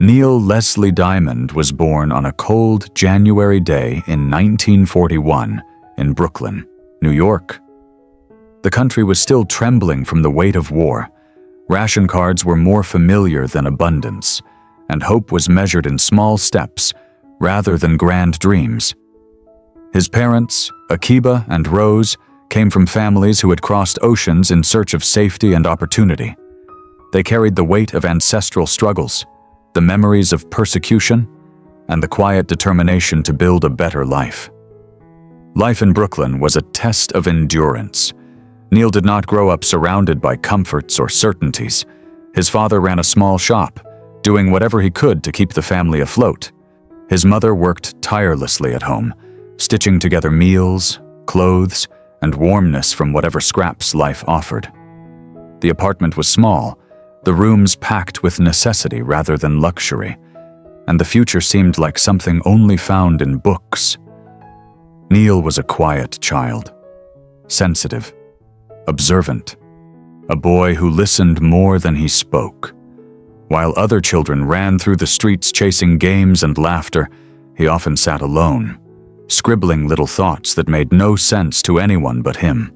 Neil Leslie Diamond was born on a cold January day in 1941 in Brooklyn, New York. The country was still trembling from the weight of war. Ration cards were more familiar than abundance, and hope was measured in small steps rather than grand dreams. His parents, Akiba and Rose, came from families who had crossed oceans in search of safety and opportunity. They carried the weight of ancestral struggles, the memories of persecution, and the quiet determination to build a better life. Life in Brooklyn was a test of endurance. Neil did not grow up surrounded by comforts or certainties. His father ran a small shop, doing whatever he could to keep the family afloat. His mother worked tirelessly at home, stitching together meals, clothes, and warmness from whatever scraps life offered. The apartment was small, the rooms packed with necessity rather than luxury, and the future seemed like something only found in books. Neil was a quiet child, sensitive, observant, a boy who listened more than he spoke. While other children ran through the streets chasing games and laughter, he often sat alone, scribbling little thoughts that made no sense to anyone but him.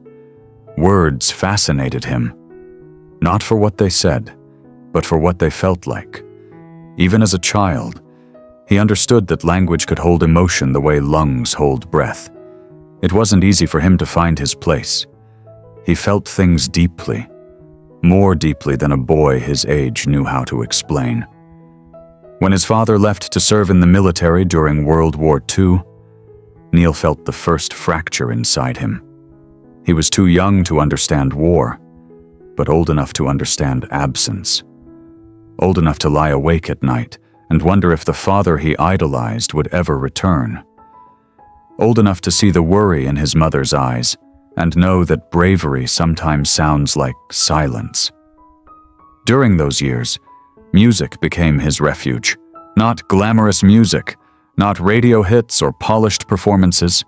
Words fascinated him, not for what they said, but for what they felt like. Even as a child, he understood that language could hold emotion the way lungs hold breath. It wasn't easy for him to find his place. He felt things deeply, more deeply than a boy his age knew how to explain. When his father left to serve in the military during World War II, Neil felt the first fracture inside him. He was too young to understand war, but old enough to understand absence. Old enough to lie awake at night and wonder if the father he idolized would ever return. Old enough to see the worry in his mother's eyes and know that bravery sometimes sounds like silence. During those years, music became his refuge. Not glamorous music, not radio hits or polished performances.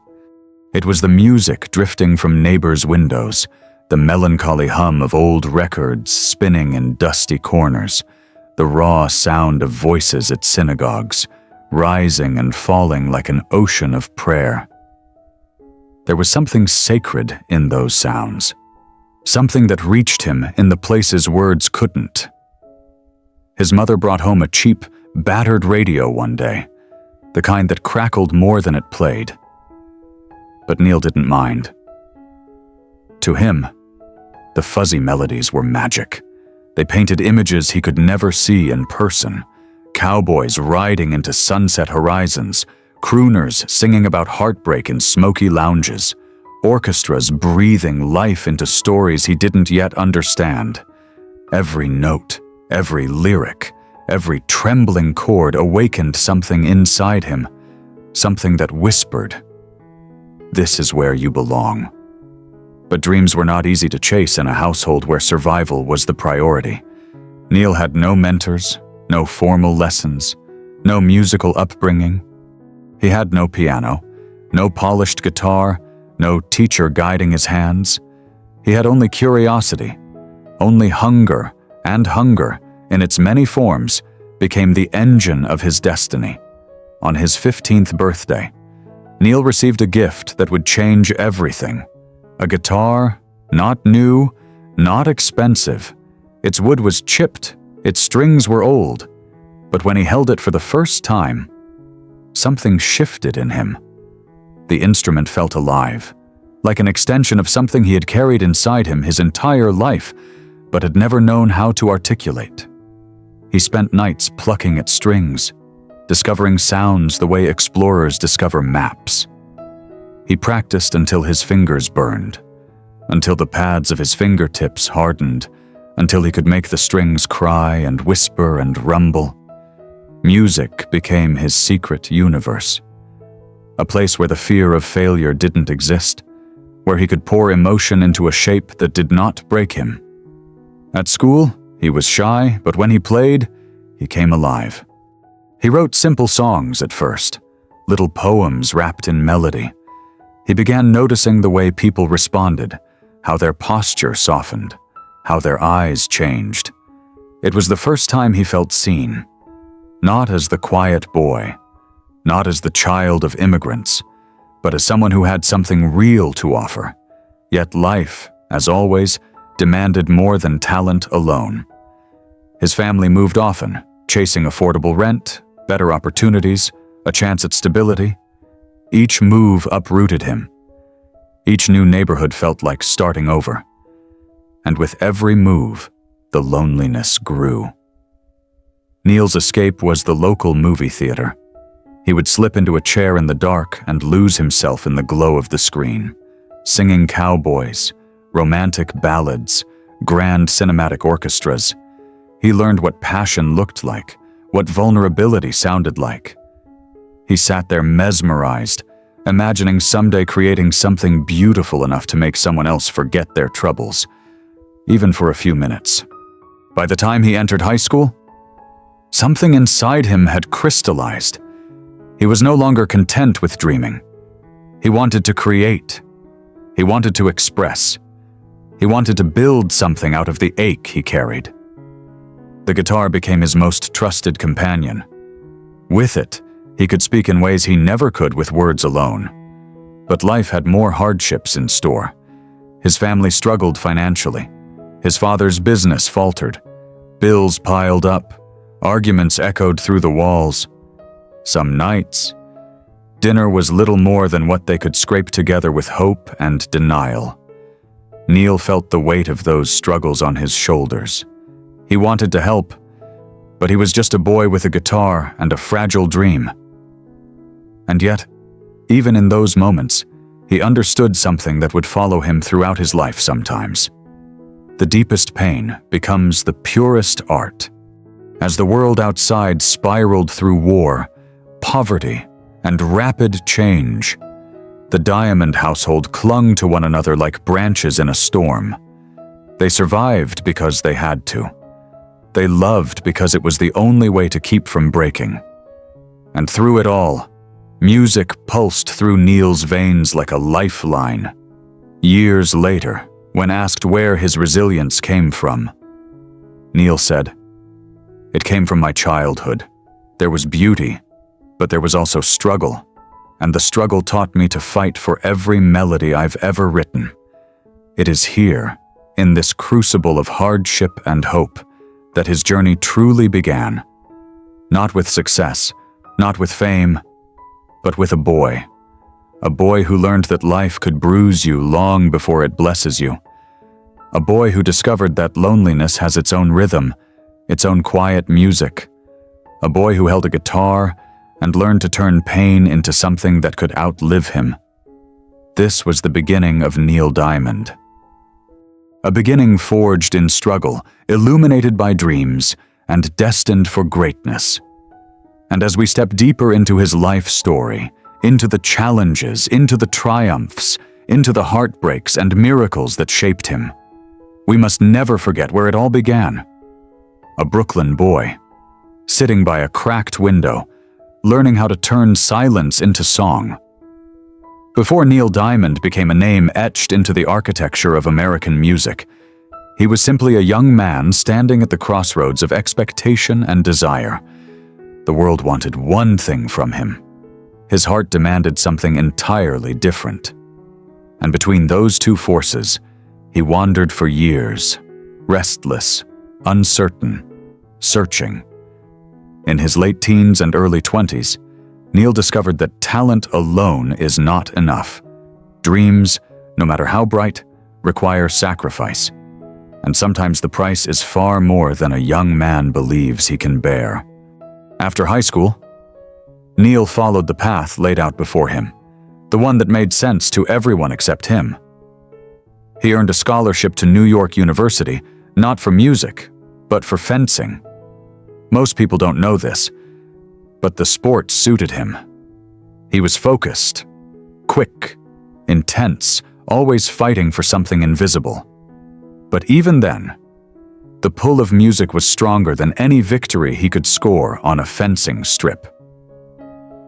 It was the music drifting from neighbors' windows, the melancholy hum of old records spinning in dusty corners, the raw sound of voices at synagogues, rising and falling like an ocean of prayer. There was something sacred in those sounds, something that reached him in the places words couldn't. His mother brought home a cheap, battered radio one day, the kind that crackled more than it played. But Neil didn't mind. To him, the fuzzy melodies were magic. They painted images he could never see in person. Cowboys riding into sunset horizons, crooners singing about heartbreak in smoky lounges, orchestras breathing life into stories he didn't yet understand. Every note, every lyric, every trembling chord awakened something inside him, something that whispered, "This is where you belong." But dreams were not easy to chase in a household where survival was the priority. Neil had no mentors, no formal lessons, no musical upbringing. He had no piano, no polished guitar, no teacher guiding his hands. He had only curiosity, only hunger, and hunger, in its many forms, became the engine of his destiny. On his 15th birthday, Neil received a gift that would change everything. A guitar, not new, not expensive. Its wood was chipped, its strings were old. But when he held it for the first time, something shifted in him. The instrument felt alive, like an extension of something he had carried inside him his entire life, but had never known how to articulate. He spent nights plucking at strings, discovering sounds the way explorers discover maps. He practiced until his fingers burned, until the pads of his fingertips hardened, until he could make the strings cry and whisper and rumble. Music became his secret universe, a place where the fear of failure didn't exist, where he could pour emotion into a shape that did not break him. At school, he was shy, but when he played, he came alive. He wrote simple songs at first, little poems wrapped in melody. He began noticing the way people responded, how their posture softened, how their eyes changed. It was the first time he felt seen. Not as the quiet boy, not as the child of immigrants, but as someone who had something real to offer. Yet life, as always, demanded more than talent alone. His family moved often, chasing affordable rent, better opportunities, a chance at stability. Each move uprooted him. Each new neighborhood felt like starting over. And with every move, the loneliness grew. Neil's escape was the local movie theater. He would slip into a chair in the dark and lose himself in the glow of the screen, singing cowboys, romantic ballads, grand cinematic orchestras. He learned what passion looked like, what vulnerability sounded like. He sat there mesmerized, imagining someday creating something beautiful enough to make someone else forget their troubles, even for a few minutes. By the time he entered high school, something inside him had crystallized. He was no longer content with dreaming. He wanted to create. He wanted to express. He wanted to build something out of the ache he carried. The guitar became his most trusted companion. With it, he could speak in ways he never could with words alone. But life had more hardships in store. His family struggled financially. His father's business faltered. Bills piled up. Arguments echoed through the walls. Some nights, dinner was little more than what they could scrape together with hope and denial. Neil felt the weight of those struggles on his shoulders. He wanted to help, but he was just a boy with a guitar and a fragile dream. And yet, even in those moments, he understood something that would follow him throughout his life sometimes. The deepest pain becomes the purest art. As the world outside spiraled through war, poverty, and rapid change, the Diamond household clung to one another like branches in a storm. They survived because they had to. They loved because it was the only way to keep from breaking. And through it all, music pulsed through Neil's veins like a lifeline. Years later, when asked where his resilience came from, Neil said, "It came from my childhood. There was beauty, but there was also struggle, and the struggle taught me to fight for every melody I've ever written. It is here, in this crucible of hardship and hope, that his journey truly began. Not with success, not with fame, but with a boy who learned that life could bruise you long before it blesses you. A boy who discovered that loneliness has its own rhythm, its own quiet music. A boy who held a guitar and learned to turn pain into something that could outlive him. This was the beginning of Neil Diamond. A beginning forged in struggle, illuminated by dreams, and destined for greatness. And as we step deeper into his life story, into the challenges, into the triumphs, into the heartbreaks and miracles that shaped him, we must never forget where it all began. A Brooklyn boy, sitting by a cracked window, learning how to turn silence into song. Before Neil Diamond became a name etched into the architecture of American music, he was simply a young man standing at the crossroads of expectation and desire. The world wanted one thing from him. His heart demanded something entirely different. And between those two forces, he wandered for years, restless, uncertain, searching. In his late teens and early 20s, Neil discovered that talent alone is not enough. Dreams, no matter how bright, require sacrifice. And sometimes the price is far more than a young man believes he can bear. After high school, Neil followed the path laid out before him, the one that made sense to everyone except him. He earned a scholarship to New York University, not for music, but for fencing. Most people don't know this, but the sport suited him. He was focused, quick, intense, always fighting for something invisible. But even then, the pull of music was stronger than any victory he could score on a fencing strip.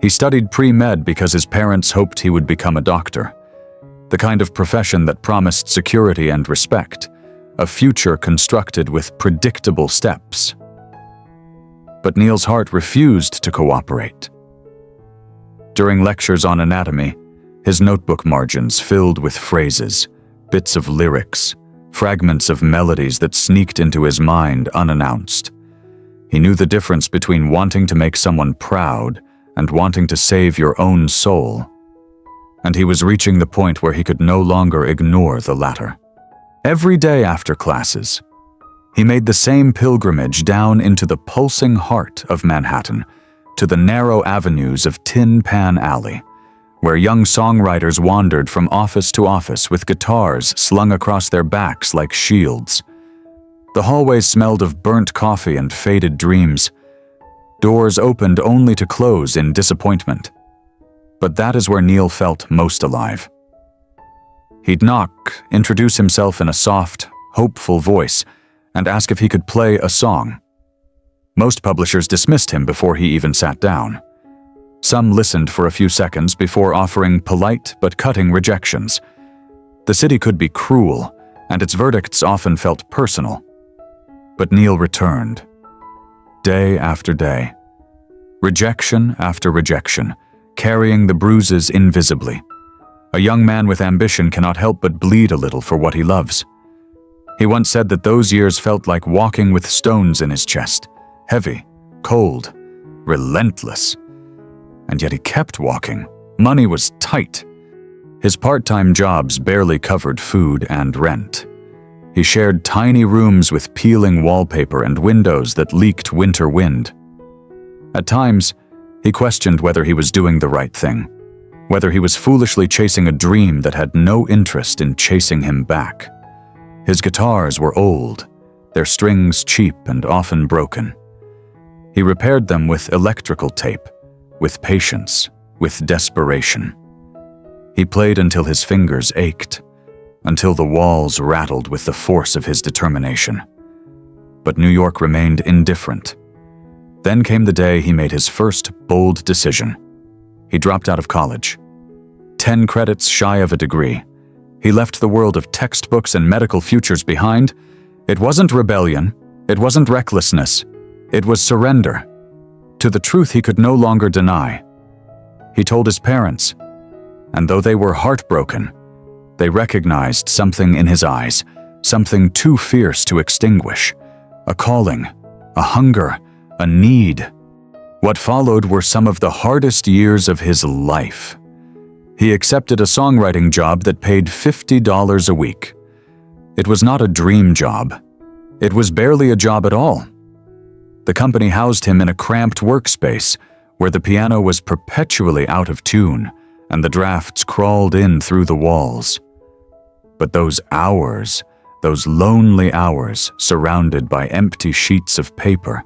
He studied pre-med because his parents hoped he would become a doctor, the kind of profession that promised security and respect, a future constructed with predictable steps. but Neil's heart refused to cooperate. During lectures on anatomy, his notebook margins filled with phrases, bits of lyrics, fragments of melodies that sneaked into his mind unannounced. He knew the difference between wanting to make someone proud and wanting to save your own soul. And he was reaching the point where he could no longer ignore the latter. Every day after classes, he made the same pilgrimage down into the pulsing heart of Manhattan, to the narrow avenues of Tin Pan Alley, where young songwriters wandered from office to office with guitars slung across their backs like shields. The hallways smelled of burnt coffee and faded dreams. Doors opened only to close in disappointment. But that is where Neil felt most alive. He'd knock, introduce himself in a soft, hopeful voice, and ask if he could play a song. Most publishers dismissed him before he even sat down. Some listened for a few seconds before offering polite but cutting rejections. The city could be cruel, and its verdicts often felt personal. But Neil returned, day after day, rejection after rejection, carrying the bruises invisibly. A young man with ambition cannot help but bleed a little for what he loves. He once said that those years felt like walking with stones in his chest, heavy, cold, relentless. And yet he kept walking. Money was tight. His part-time jobs barely covered food and rent. He shared tiny rooms with peeling wallpaper and windows that leaked winter wind. At times, he questioned whether he was doing the right thing, whether he was foolishly chasing a dream that had no interest in chasing him back. His guitars were old, their strings cheap and often broken. He repaired them with electrical tape, with patience, with desperation. He played until his fingers ached, until the walls rattled with the force of his determination. But New York remained indifferent. Then came the day he made his first bold decision. He dropped out of college. 10 credits shy of a degree. He left the world of textbooks and medical futures behind. It wasn't rebellion. It wasn't recklessness. It was surrender to the truth he could no longer deny. He told his parents, and though they were heartbroken, they recognized something in his eyes, something too fierce to extinguish, a calling, a hunger, a need. What followed were some of the hardest years of his life. He accepted a songwriting job that paid $50 a week. It was not a dream job. It was barely a job at all. The company housed him in a cramped workspace where the piano was perpetually out of tune and the drafts crawled in through the walls. But those hours, those lonely hours surrounded by empty sheets of paper,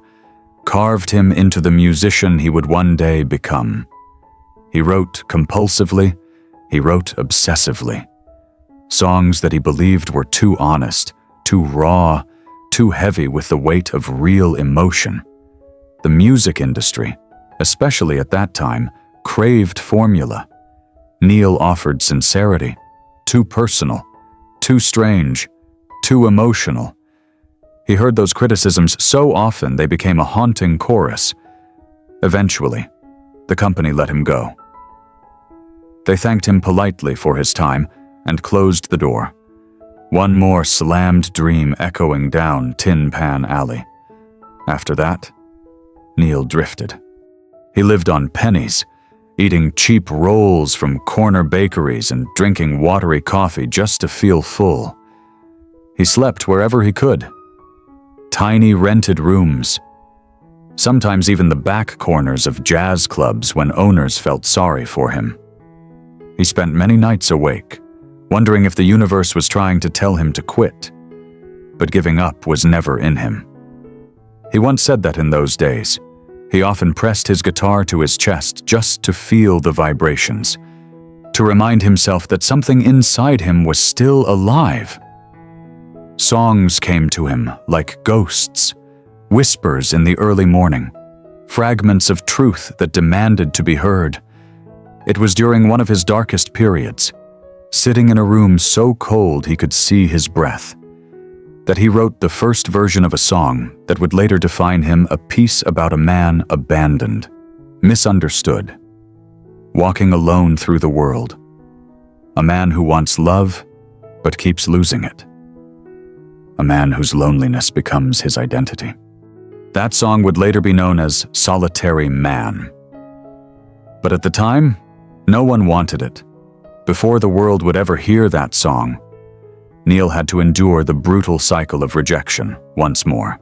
carved him into the musician he would one day become. He wrote compulsively, he wrote obsessively. Songs that he believed were too honest, too raw, too heavy with the weight of real emotion. The music industry, especially at that time, craved formula. Neil offered sincerity, too personal, too strange, too emotional. He heard those criticisms so often they became a haunting chorus. Eventually, the company let him go. They thanked him politely for his time and closed the door. One more slammed dream echoing down Tin Pan Alley. After that, Neil drifted. He lived on pennies, eating cheap rolls from corner bakeries and drinking watery coffee just to feel full. He slept wherever he could. Tiny rented rooms. Sometimes even the back corners of jazz clubs when owners felt sorry for him. He spent many nights awake, wondering if the universe was trying to tell him to quit. But giving up was never in him. He once said that in those days, he often pressed his guitar to his chest just to feel the vibrations, to remind himself that something inside him was still alive. Songs came to him like ghosts, whispers in the early morning, fragments of truth that demanded to be heard. It was during one of his darkest periods, sitting in a room so cold he could see his breath. that he wrote the first version of a song that would later define him, a piece about a man abandoned, misunderstood, walking alone through the world. A man who wants love, but keeps losing it. A man whose loneliness becomes his identity. That song would later be known as Solitary Man. But at the time, no one wanted it. Before the world would ever hear that song, Neil had to endure the brutal cycle of rejection once more.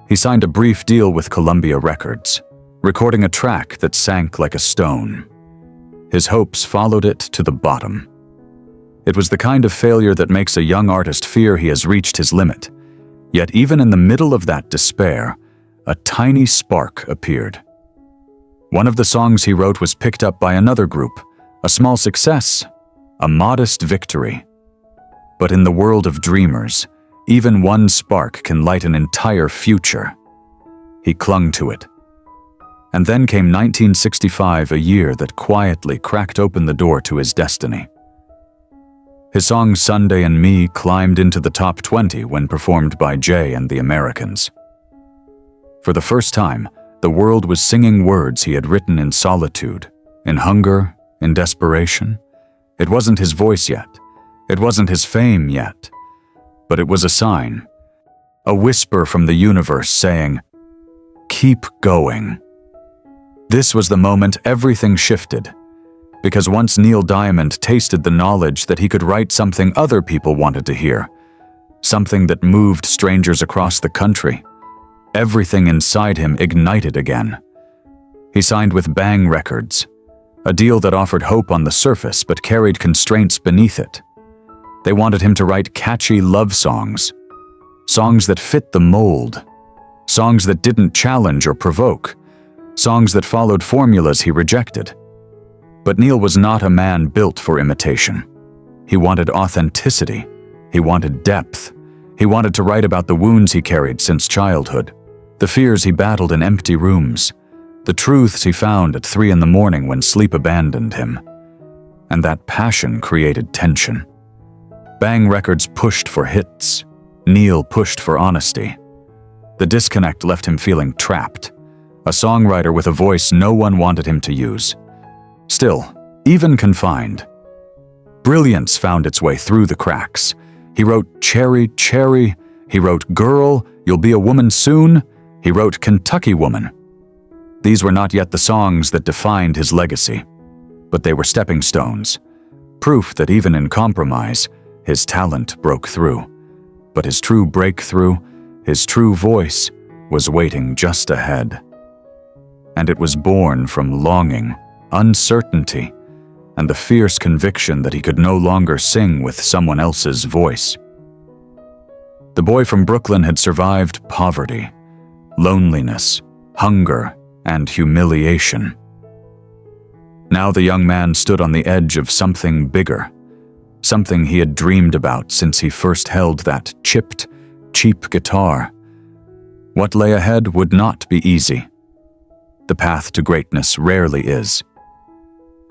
He signed a brief deal with Columbia Records, recording a track that sank like a stone. His hopes followed it to the bottom. It was the kind of failure that makes a young artist fear he has reached his limit. Yet even in the middle of that despair, a tiny spark appeared. One of the songs he wrote was picked up by another group, a small success, a modest victory. But in the world of dreamers, even one spark can light an entire future. He clung to it. And then came 1965, a year that quietly cracked open the door to his destiny. His song Sunday and Me climbed into the top 20 when performed by Jay and the Americans. For the first time, the world was singing words he had written in solitude, in hunger, in desperation. It wasn't his voice yet. It wasn't his fame yet. But it was a sign, a whisper from the universe saying, "Keep going." This was the moment everything shifted. Because once Neil Diamond tasted the knowledge that he could write something other people wanted to hear, something that moved strangers across the country, everything inside him ignited again. He signed with Bang Records, a deal that offered hope on the surface but carried constraints beneath it. They wanted him to write catchy love songs, songs that fit the mold, songs that didn't challenge or provoke, songs that followed formulas he rejected. But Neil was not a man built for imitation. He wanted authenticity. He wanted depth. He wanted to write about the wounds he carried since childhood, the fears he battled in empty rooms, the truths he found at 3 a.m. when sleep abandoned him. And that passion created tension. Bang Records pushed for hits. Neil pushed for honesty. The disconnect left him feeling trapped, a songwriter with a voice no one wanted him to use. Still, even confined, brilliance found its way through the cracks. He wrote Cherry, Cherry. He wrote Girl, You'll Be a Woman Soon. He wrote Kentucky Woman. These were not yet the songs that defined his legacy, but they were stepping stones, proof that even in compromise, his talent broke through. But his true breakthrough, his true voice, was waiting just ahead. And it was born from longing, uncertainty, and the fierce conviction that he could no longer sing with someone else's voice. The boy from Brooklyn had survived poverty, loneliness, hunger, and humiliation. Now the young man stood on the edge of something bigger, something he had dreamed about since he first held that chipped, cheap guitar. What lay ahead would not be easy. The path to greatness rarely is.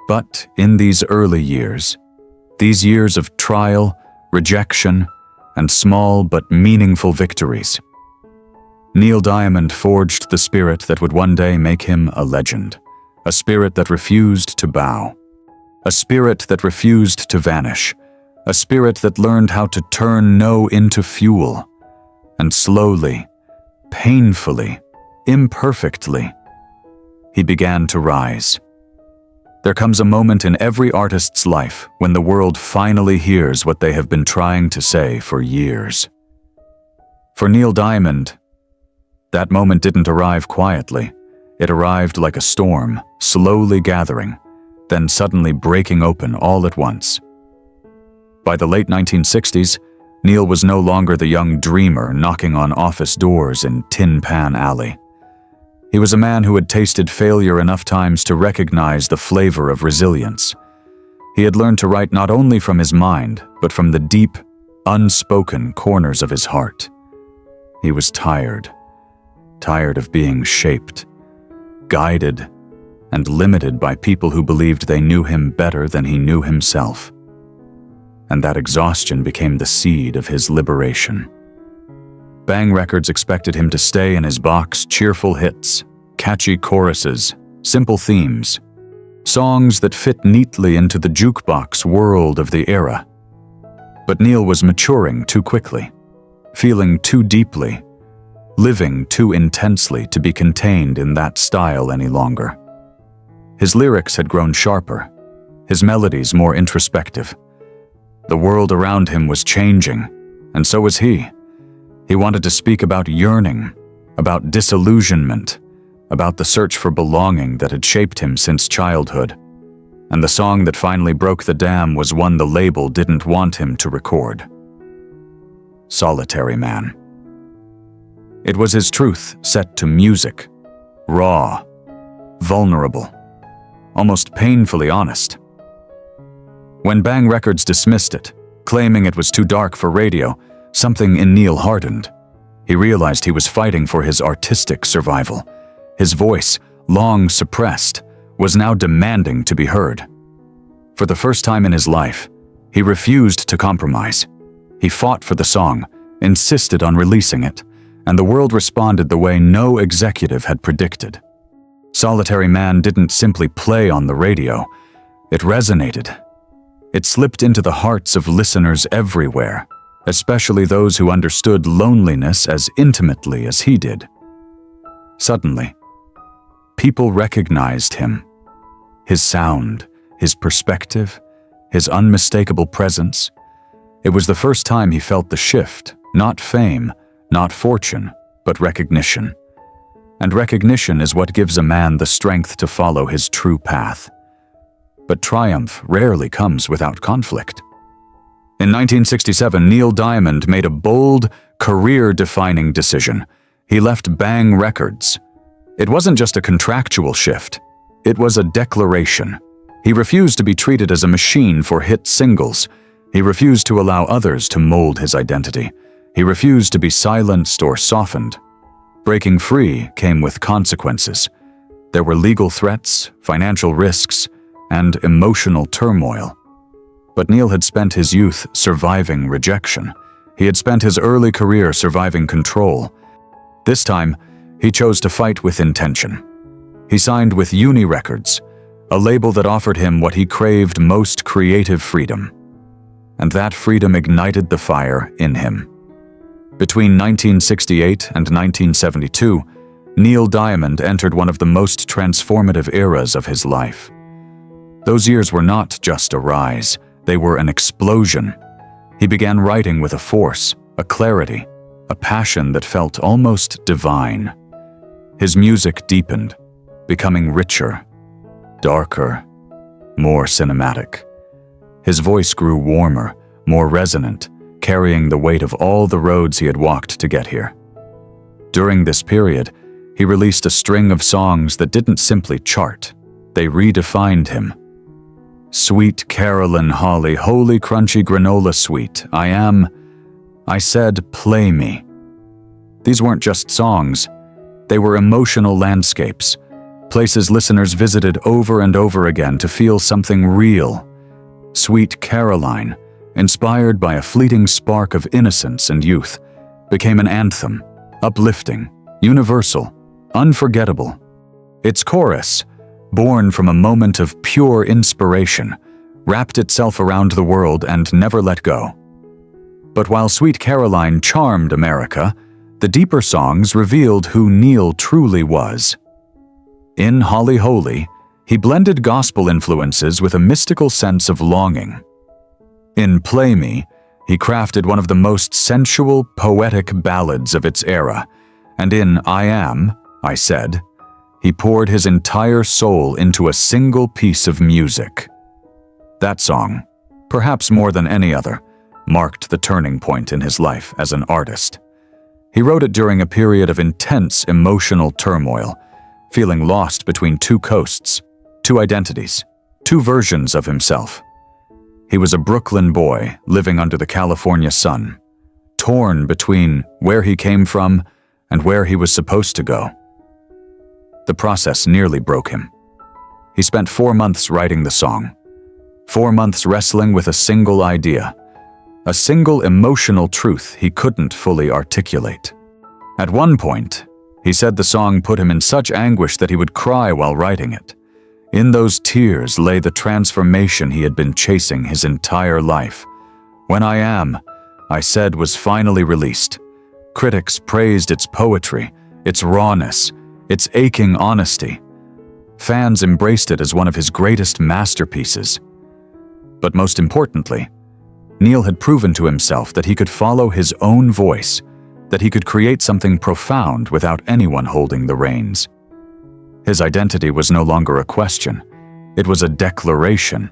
But in these early years, these years of trial, rejection, and small but meaningful victories, Neil Diamond forged the spirit that would one day make him a legend, a spirit that refused to bow, a spirit that refused to vanish, a spirit that learned how to turn no into fuel, and slowly, painfully, imperfectly, he began to rise. There comes a moment in every artist's life when the world finally hears what they have been trying to say for years. For Neil Diamond, that moment didn't arrive quietly. It arrived like a storm, slowly gathering, then suddenly breaking open all at once. By the late 1960s, Neil was no longer the young dreamer knocking on office doors in Tin Pan Alley. He was a man who had tasted failure enough times to recognize the flavor of resilience. He had learned to write not only from his mind, but from the deep, unspoken corners of his heart. He was tired of being shaped, guided, and limited by people who believed they knew him better than he knew himself. and that exhaustion became the seed of his liberation. Bang Records expected him to stay in his box, cheerful hits, catchy choruses, simple themes, songs that fit neatly into the jukebox world of the era. But Neil was maturing too quickly, feeling too deeply, living too intensely to be contained in that style any longer. His lyrics had grown sharper, his melodies more introspective. The world around him was changing, and so was he. He wanted to speak about yearning, about disillusionment, about the search for belonging that had shaped him since childhood. And the song that finally broke the dam was one the label didn't want him to record. Solitary Man. It was his truth set to music, raw, vulnerable, almost painfully honest. When Bang Records dismissed it, claiming it was too dark for radio, something in Neil hardened. He realized he was fighting for his artistic survival. His voice, long suppressed, was now demanding to be heard. For the first time in his life, he refused to compromise. He fought for the song, insisted on releasing it, and the world responded the way no executive had predicted. Solitary Man didn't simply play on the radio. It resonated. It slipped into the hearts of listeners everywhere, especially those who understood loneliness as intimately as he did. Suddenly, people recognized him. His sound, his perspective, his unmistakable presence. It was the first time he felt the shift, not fame, not fortune, but recognition. And recognition is what gives a man the strength to follow his true path. But triumph rarely comes without conflict. In 1967, Neil Diamond made a bold, career-defining decision. He left Bang Records. It wasn't just a contractual shift. It was a declaration. He refused to be treated as a machine for hit singles. He refused to allow others to mold his identity. He refused to be silenced or softened. Breaking free came with consequences. There were legal threats, financial risks, and emotional turmoil. But Neil had spent his youth surviving rejection. He had spent his early career surviving control. This time, he chose to fight with intention. He signed with Uni Records, a label that offered him what he craved most: creative freedom. And that freedom ignited the fire in him. Between 1968 and 1972, Neil Diamond entered one of the most transformative eras of his life. Those years were not just a rise, they were an explosion. He began writing with a force, a clarity, a passion that felt almost divine. His music deepened, becoming richer, darker, more cinematic. His voice grew warmer, more resonant, carrying the weight of all the roads he had walked to get here. During this period, he released a string of songs that didn't simply chart, they redefined him. Sweet Carolyn Holly, holy crunchy granola sweet, I said, play me. These weren't just songs, they were emotional landscapes, places listeners visited over and over again to feel something real. Sweet Caroline, inspired by a fleeting spark of innocence and youth, became an anthem, uplifting, universal, unforgettable. Its chorus, born from a moment of pure inspiration, wrapped itself around the world and never let go. But while Sweet Caroline charmed America, the deeper songs revealed who Neil truly was. In Holly Holy, he blended gospel influences with a mystical sense of longing. In Play Me, he crafted one of the most sensual, poetic ballads of its era, and in I Said, he poured his entire soul into a single piece of music. That song, perhaps more than any other, marked the turning point in his life as an artist. He wrote it during a period of intense emotional turmoil, feeling lost between two coasts, two identities, two versions of himself. He was a Brooklyn boy living under the California sun, torn between where he came from and where he was supposed to go. The process nearly broke him. He spent 4 months writing the song, 4 months wrestling with a single idea, a single emotional truth he couldn't fully articulate. At one point, he said the song put him in such anguish that he would cry while writing it. In those tears lay the transformation he had been chasing his entire life. "When I Am," I said, was finally released. Critics praised its poetry, its rawness, its aching honesty. Fans embraced it as one of his greatest masterpieces. But most importantly, Neil had proven to himself that he could follow his own voice, that he could create something profound without anyone holding the reins. His identity was no longer a question, it was a declaration.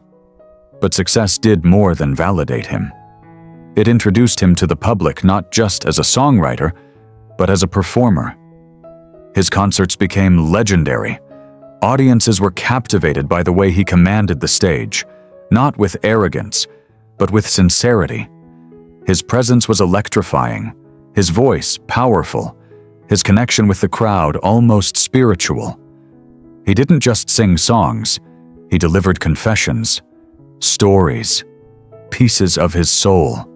But success did more than validate him. It introduced him to the public not just as a songwriter, but as a performer. His concerts became legendary. Audiences were captivated by the way he commanded the stage, not with arrogance, but with sincerity. His presence was electrifying, his voice powerful, his connection with the crowd almost spiritual. He didn't just sing songs, he delivered confessions, stories, pieces of his soul.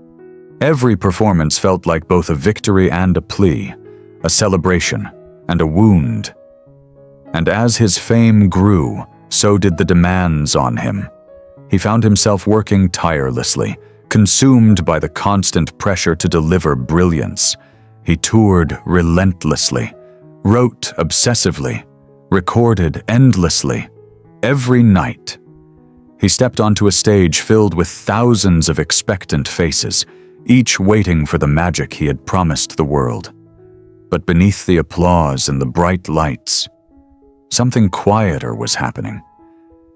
Every performance felt like both a victory and a plea, a celebration and a wound. And as his fame grew, so did the demands on him. He found himself working tirelessly, consumed by the constant pressure to deliver brilliance. He toured relentlessly, wrote obsessively, recorded endlessly, every night. He stepped onto a stage filled with thousands of expectant faces, each waiting for the magic he had promised the world. But beneath the applause and the bright lights, something quieter was happening.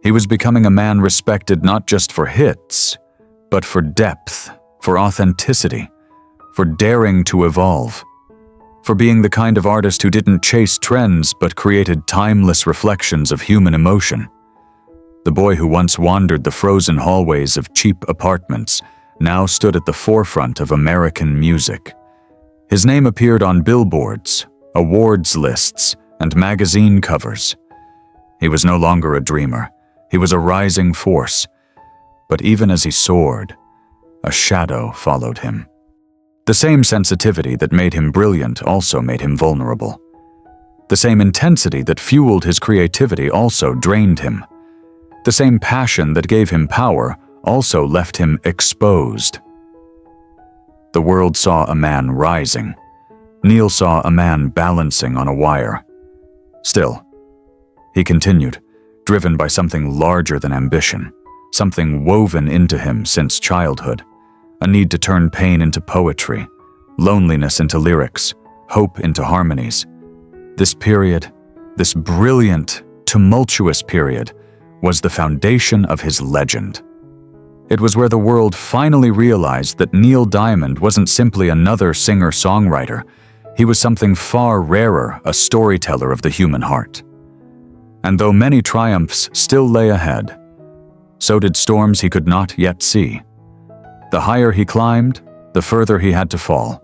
He was becoming a man respected not just for hits, but for depth, for authenticity, for daring to evolve, for being the kind of artist who didn't chase trends but created timeless reflections of human emotion. The boy who once wandered the frozen hallways of cheap apartments now stood at the forefront of American music. His name appeared on billboards, awards lists, and magazine covers. He was no longer a dreamer. He was a rising force. But even as he soared, a shadow followed him. The same sensitivity that made him brilliant also made him vulnerable. The same intensity that fueled his creativity also drained him. The same passion that gave him power also left him exposed. The world saw a man rising. Neil saw a man balancing on a wire. Still, he continued, driven by something larger than ambition, something woven into him since childhood, a need to turn pain into poetry, loneliness into lyrics, hope into harmonies. This period, this brilliant, tumultuous period, was the foundation of his legend. It was where the world finally realized that Neil Diamond wasn't simply another singer-songwriter. He was something far rarer, a storyteller of the human heart. And though many triumphs still lay ahead, so did storms he could not yet see. The higher he climbed, the further he had to fall.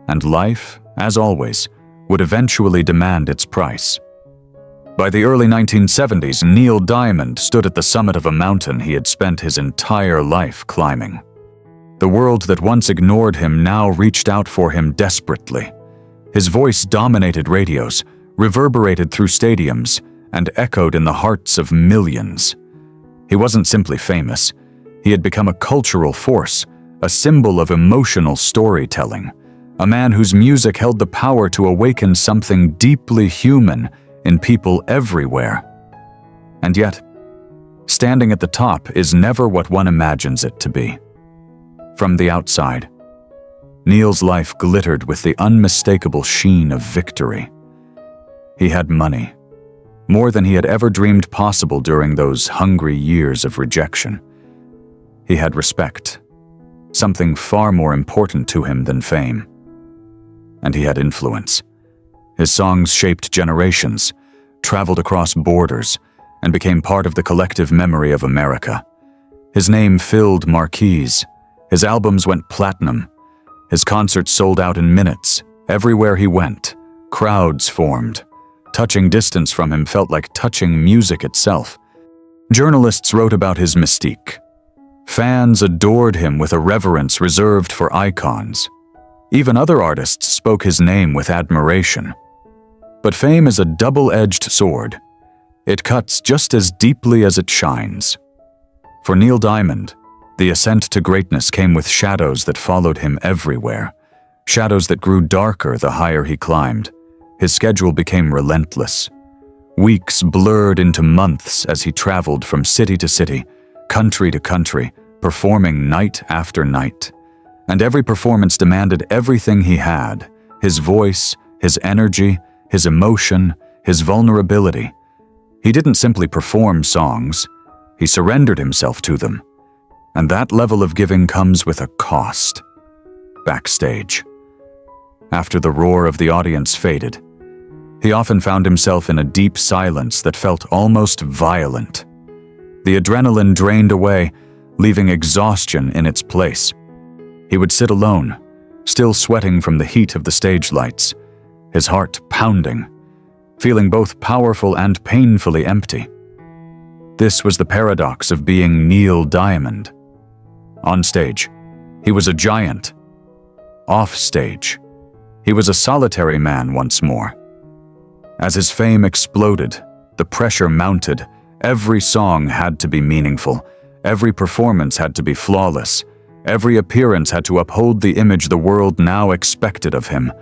And life, as always, would eventually demand its price. By the early 1970s, Neil Diamond stood at the summit of a mountain he had spent his entire life climbing. The world that once ignored him now reached out for him desperately. His voice dominated radios, reverberated through stadiums, and echoed in the hearts of millions. He wasn't simply famous. He had become a cultural force, a symbol of emotional storytelling, a man whose music held the power to awaken something deeply human in people everywhere. And yet, standing at the top is never what one imagines it to be. From the outside, Neil's life glittered with the unmistakable sheen of victory. He had money, more than he had ever dreamed possible during those hungry years of rejection. He had respect, something far more important to him than fame. And he had influence. His songs shaped generations, traveled across borders, and became part of the collective memory of America. His name filled marquees. His albums went platinum. His concerts sold out in minutes. Everywhere he went, crowds formed. Touching distance from him felt like touching music itself. Journalists wrote about his mystique. Fans adored him with a reverence reserved for icons. Even other artists spoke his name with admiration. But fame is a double-edged sword. It cuts just as deeply as it shines. For Neil Diamond, the ascent to greatness came with shadows that followed him everywhere, shadows that grew darker the higher he climbed. His schedule became relentless. Weeks blurred into months as he traveled from city to city, country to country, performing night after night. And every performance demanded everything he had: his voice, his energy, his emotion, his vulnerability. He didn't simply perform songs, he surrendered himself to them. And that level of giving comes with a cost. Backstage, after the roar of the audience faded, he often found himself in a deep silence that felt almost violent. The adrenaline drained away, leaving exhaustion in its place. He would sit alone, still sweating from the heat of the stage lights, his heart pounding, feeling both powerful and painfully empty. This was the paradox of being Neil Diamond. On stage, he was a giant. Off stage, he was a solitary man once more. As his fame exploded, the pressure mounted. Every song had to be meaningful. Every performance had to be flawless. Every appearance had to uphold the image the world now expected of him: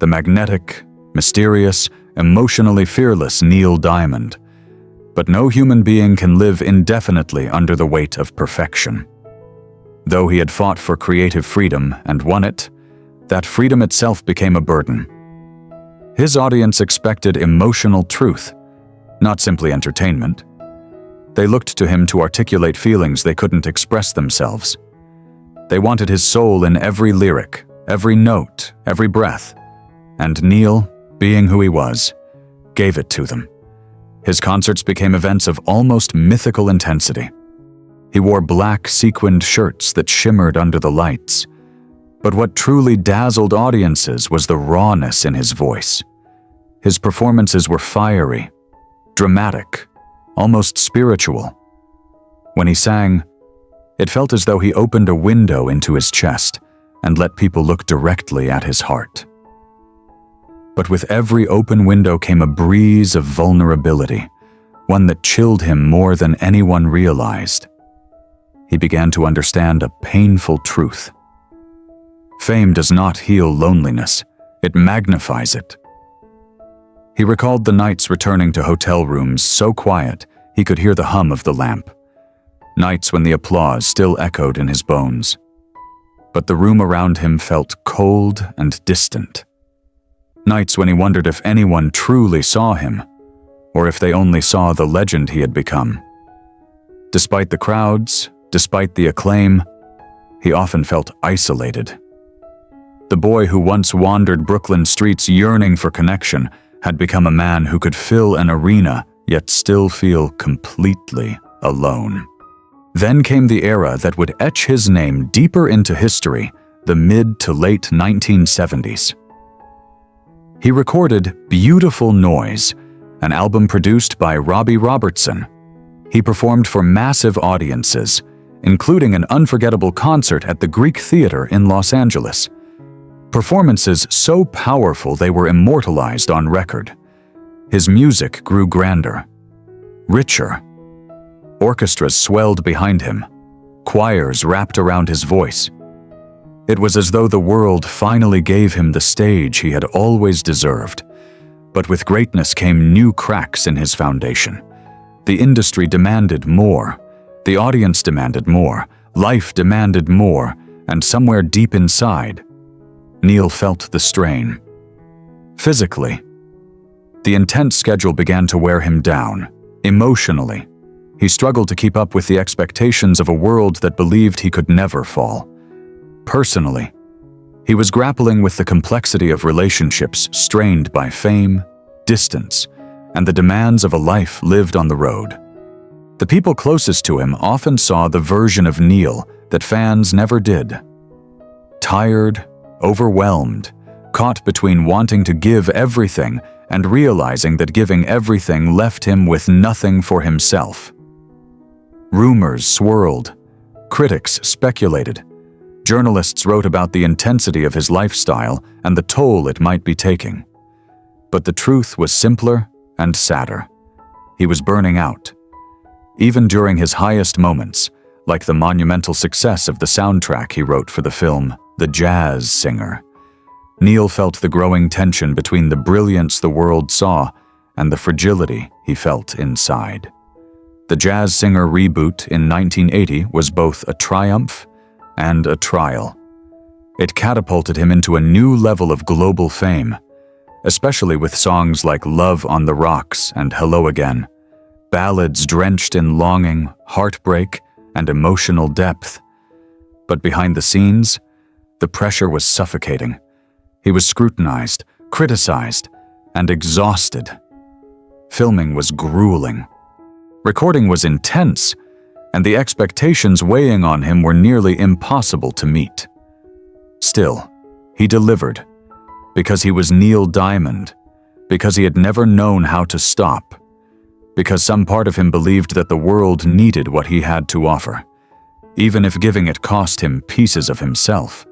the magnetic, mysterious, emotionally fearless Neil Diamond. But no human being can live indefinitely under the weight of perfection. Though he had fought for creative freedom and won it, that freedom itself became a burden. His audience expected emotional truth, not simply entertainment. They looked to him to articulate feelings they couldn't express themselves. They wanted his soul in every lyric, every note, every breath. And Neil, being who he was, gave it to them. His concerts became events of almost mythical intensity. He wore black sequined shirts that shimmered under the lights. But what truly dazzled audiences was the rawness in his voice. His performances were fiery, dramatic, almost spiritual. When he sang, it felt as though he opened a window into his chest and let people look directly at his heart. But with every open window came a breeze of vulnerability, one that chilled him more than anyone realized. He began to understand a painful truth. Fame does not heal loneliness, it magnifies it. He recalled the nights returning to hotel rooms so quiet he could hear the hum of the lamp. Nights when the applause still echoed in his bones. But the room around him felt cold and distant. Nights when he wondered if anyone truly saw him, or if they only saw the legend he had become. Despite the crowds, despite the acclaim, he often felt isolated. The boy who once wandered Brooklyn streets yearning for connection had become a man who could fill an arena yet still feel completely alone. Then came the era that would etch his name deeper into history, the mid to late 1970s. He recorded Beautiful Noise, an album produced by Robbie Robertson. He performed for massive audiences, including an unforgettable concert at the Greek Theater in Los Angeles. Performances so powerful they were immortalized on record. His music grew grander, richer. Orchestras swelled behind him. Choirs wrapped around his voice. It was as though the world finally gave him the stage he had always deserved. But with greatness came new cracks in his foundation. The industry demanded more. The audience demanded more. Life demanded more. And somewhere deep inside, Neil felt the strain. Physically, the intense schedule began to wear him down. Emotionally, he struggled to keep up with the expectations of a world that believed he could never fall. Personally, he was grappling with the complexity of relationships strained by fame, distance, and the demands of a life lived on the road. The people closest to him often saw the version of Neil that fans never did. Tired, overwhelmed, caught between wanting to give everything and realizing that giving everything left him with nothing for himself. Rumors swirled. Critics speculated. Journalists wrote about the intensity of his lifestyle and the toll it might be taking. But the truth was simpler and sadder. He was burning out. Even during his highest moments, like the monumental success of the soundtrack he wrote for the film The Jazz Singer, Neil felt the growing tension between the brilliance the world saw and the fragility he felt inside. The Jazz Singer reboot in 1980 was both a triumph and a trial. It catapulted him into a new level of global fame, especially with songs like Love on the Rocks and Hello Again, ballads drenched in longing, heartbreak, and emotional depth. But behind the scenes, the pressure was suffocating. He was scrutinized, criticized, and exhausted. Filming was grueling. Recording was intense, and the expectations weighing on him were nearly impossible to meet. Still, he delivered, because he was Neil Diamond, because he had never known how to stop, because some part of him believed that the world needed what he had to offer, even if giving it cost him pieces of himself.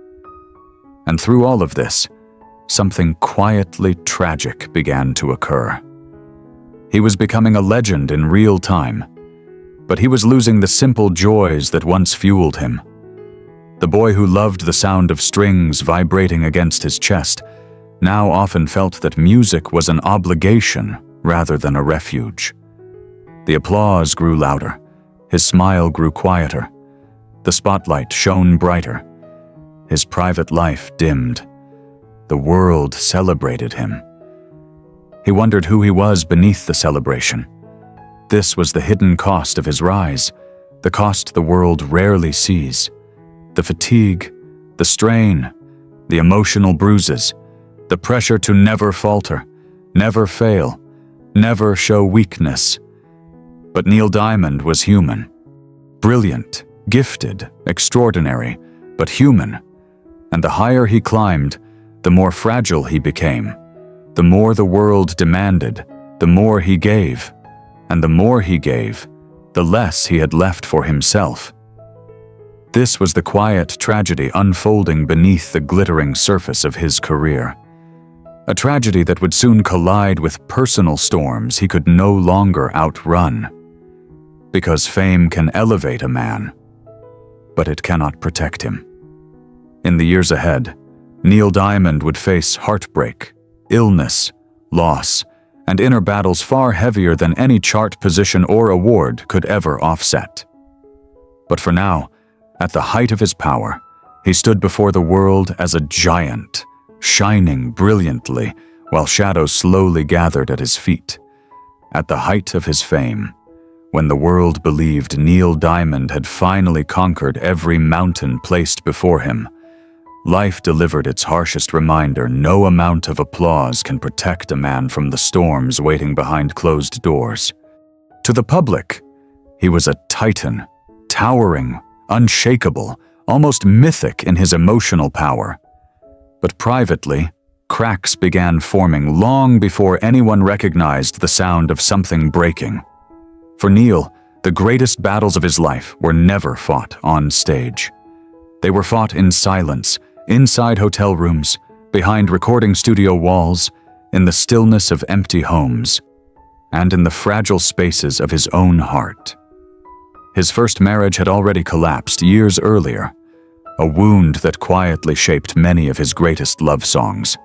And through all of this, something quietly tragic began to occur. He was becoming a legend in real time, but he was losing the simple joys that once fueled him. The boy who loved the sound of strings vibrating against his chest now often felt that music was an obligation rather than a refuge. The applause grew louder, his smile grew quieter, the spotlight shone brighter, his private life dimmed. The world celebrated him. He wondered who he was beneath the celebration. This was the hidden cost of his rise, the cost the world rarely sees. The fatigue, the strain, the emotional bruises, the pressure to never falter, never fail, never show weakness. But Neil Diamond was human. Brilliant, gifted, extraordinary, but human. And the higher he climbed, the more fragile he became. The more the world demanded, the more he gave. And the more he gave, the less he had left for himself. This was the quiet tragedy unfolding beneath the glittering surface of his career. A tragedy that would soon collide with personal storms he could no longer outrun. Because fame can elevate a man, but it cannot protect him. In the years ahead, Neil Diamond would face heartbreak, illness, loss, and inner battles far heavier than any chart position or award could ever offset. But for now, at the height of his power, he stood before the world as a giant, shining brilliantly while shadows slowly gathered at his feet. At the height of his fame, when the world believed Neil Diamond had finally conquered every mountain placed before him, life delivered its harshest reminder: no amount of applause can protect a man from the storms waiting behind closed doors. To the public, he was a titan, towering, unshakable, almost mythic in his emotional power. But privately, cracks began forming long before anyone recognized the sound of something breaking. For Neil, the greatest battles of his life were never fought on stage. They were fought in silence, inside hotel rooms, behind recording studio walls, in the stillness of empty homes, and in the fragile spaces of his own heart. His first marriage had already collapsed years earlier, a wound that quietly shaped many of his greatest love songs.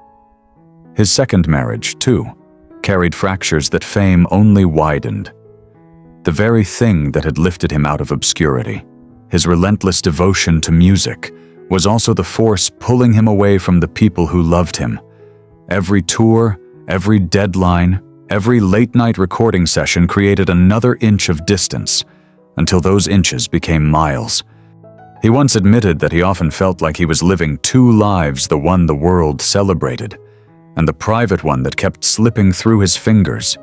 His second marriage, too, carried fractures that fame only widened. The very thing that had lifted him out of obscurity, his relentless devotion to music, was also the force pulling him away from the people who loved him. Every tour, every deadline, every late-night recording session created another inch of distance, until those inches became miles. He once admitted that he often felt like he was living two lives, the one the world celebrated, and the private one that kept slipping through his fingers.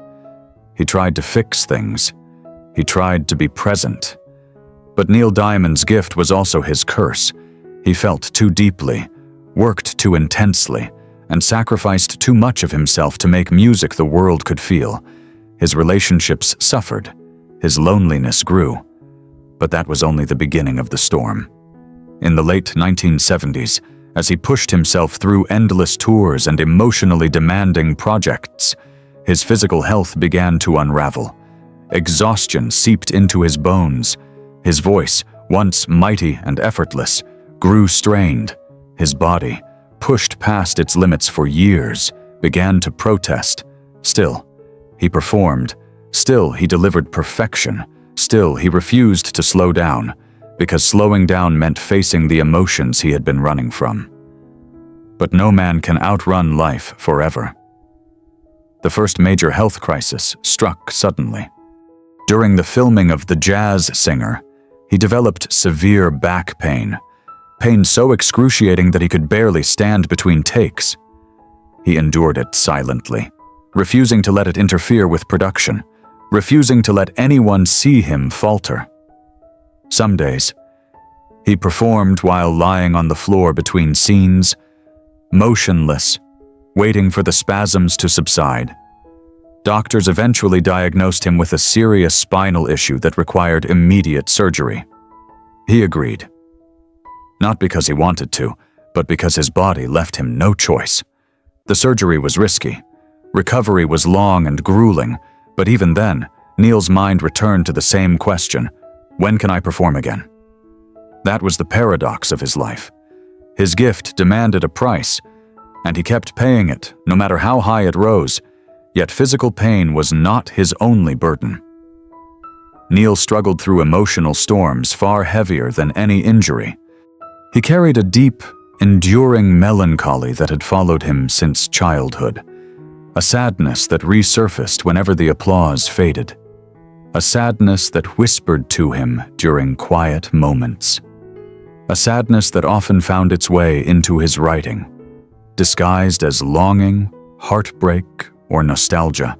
He tried to fix things. He tried to be present. But Neil Diamond's gift was also his curse. He felt too deeply, worked too intensely, and sacrificed too much of himself to make music the world could feel. His relationships suffered. His loneliness grew. But that was only the beginning of the storm. In the late 1970s, as he pushed himself through endless tours and emotionally demanding projects, his physical health began to unravel. Exhaustion seeped into his bones. His voice, once mighty and effortless, grew strained. His body, pushed past its limits for years, began to protest. Still, he performed. Still, he delivered perfection. Still, he refused to slow down, because slowing down meant facing the emotions he had been running from. But no man can outrun life forever. The first major health crisis struck suddenly. During the filming of The Jazz Singer, he developed severe back pain so excruciating that he could barely stand between takes. He endured it silently, refusing to let it interfere with production, refusing to let anyone see him falter. Some days, he performed while lying on the floor between scenes, motionless, waiting for the spasms to subside. Doctors eventually diagnosed him with a serious spinal issue that required immediate surgery. He agreed. Not because he wanted to, but because his body left him no choice. The surgery was risky. Recovery was long and grueling, but even then, Neil's mind returned to the same question: when can I perform again? That was the paradox of his life. His gift demanded a price, and he kept paying it, no matter how high it rose, yet physical pain was not his only burden. Neil struggled through emotional storms far heavier than any injury. He carried a deep, enduring melancholy that had followed him since childhood, a sadness that resurfaced whenever the applause faded, a sadness that whispered to him during quiet moments, a sadness that often found its way into his writing, disguised as longing, heartbreak, or nostalgia.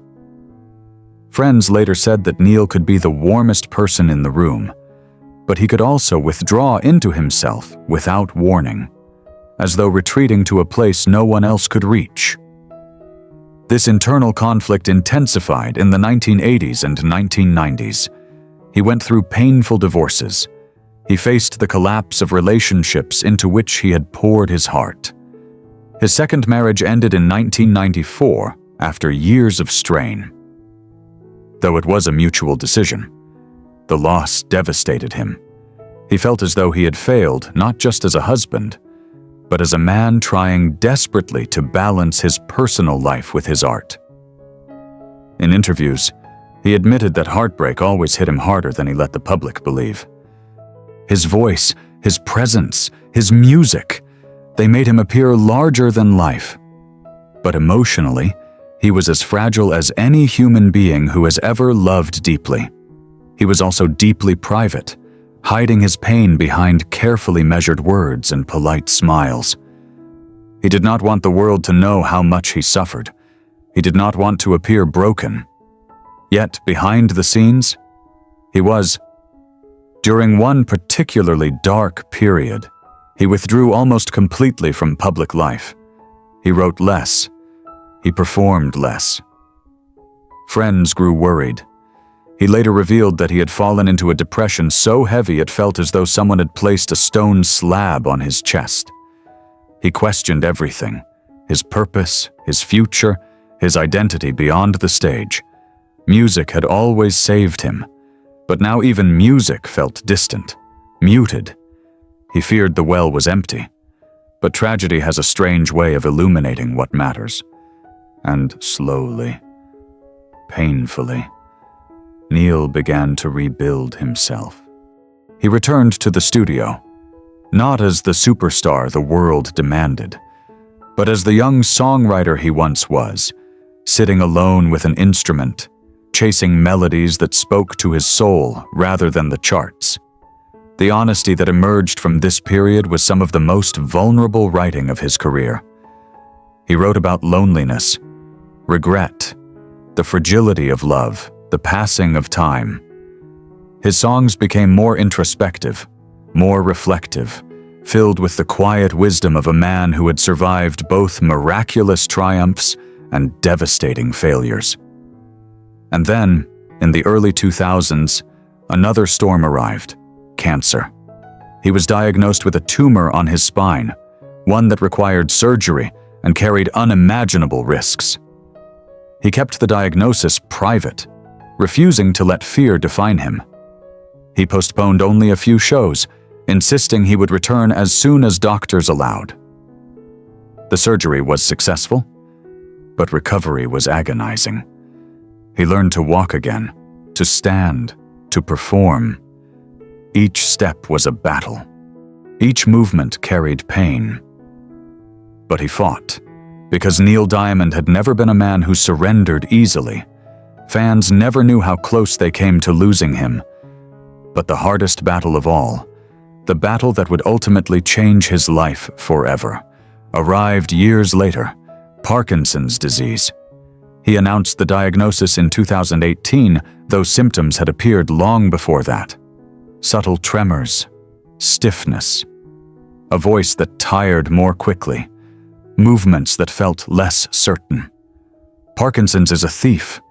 Friends later said that Neil could be the warmest person in the room, but he could also withdraw into himself without warning, as though retreating to a place no one else could reach. This internal conflict intensified in the 1980s and 1990s. He went through painful divorces. He faced the collapse of relationships into which he had poured his heart. His second marriage ended in 1994 after years of strain. Though it was a mutual decision, the loss devastated him. He felt as though he had failed not just as a husband, but as a man trying desperately to balance his personal life with his art. In interviews, he admitted that heartbreak always hit him harder than he let the public believe. His voice, his presence, his music, they made him appear larger than life. But emotionally, he was as fragile as any human being who has ever loved deeply. He was also deeply private, hiding his pain behind carefully measured words and polite smiles. He did not want the world to know how much he suffered. He did not want to appear broken. Yet, behind the scenes, he was. During one particularly dark period, he withdrew almost completely from public life. He wrote less. He performed less. Friends grew worried. He later revealed that he had fallen into a depression so heavy it felt as though someone had placed a stone slab on his chest. He questioned everything: his purpose, his future, his identity beyond the stage. Music had always saved him, but now even music felt distant, muted. He feared the well was empty, but tragedy has a strange way of illuminating what matters. And slowly, painfully, Neil began to rebuild himself. He returned to the studio, not as the superstar the world demanded, but as the young songwriter he once was, sitting alone with an instrument, chasing melodies that spoke to his soul rather than the charts. The honesty that emerged from this period was some of the most vulnerable writing of his career. He wrote about loneliness, regret, the fragility of love, the passing of time. His songs became more introspective, more reflective, filled with the quiet wisdom of a man who had survived both miraculous triumphs and devastating failures. And then, in the early 2000s, another storm arrived, cancer. He was diagnosed with a tumor on his spine, one that required surgery and carried unimaginable risks. He kept the diagnosis private, refusing to let fear define him. He postponed only a few shows, insisting he would return as soon as doctors allowed. The surgery was successful, but recovery was agonizing. He learned to walk again, to stand, to perform. Each step was a battle. Each movement carried pain. But he fought, because Neil Diamond had never been a man who surrendered easily. Fans never knew how close they came to losing him. But the hardest battle of all, the battle that would ultimately change his life forever, arrived years later: Parkinson's disease. He announced the diagnosis in 2018, though symptoms had appeared long before that. Subtle tremors, stiffness, a voice that tired more quickly, movements that felt less certain. Parkinson's is a thief,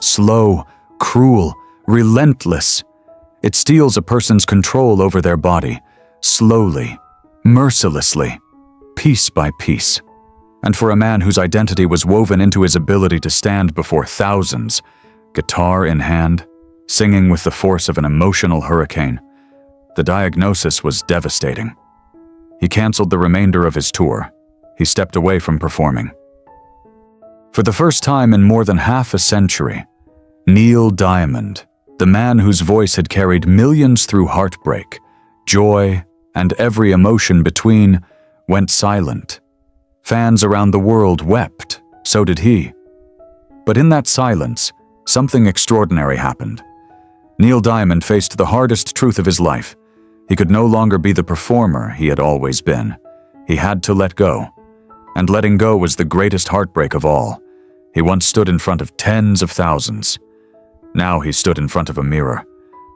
slow, cruel, relentless. It steals a person's control over their body, slowly, mercilessly, piece by piece. And for a man whose identity was woven into his ability to stand before thousands, guitar in hand, singing with the force of an emotional hurricane, the diagnosis was devastating. He canceled the remainder of his tour. He stepped away from performing. For the first time in more than half a century, Neil Diamond, the man whose voice had carried millions through heartbreak, joy, and every emotion between, went silent. Fans around the world wept, so did he. But in that silence, something extraordinary happened. Neil Diamond faced the hardest truth of his life. He could no longer be the performer he had always been. He had to let go. And letting go was the greatest heartbreak of all. He once stood in front of tens of thousands. Now he stood in front of a mirror,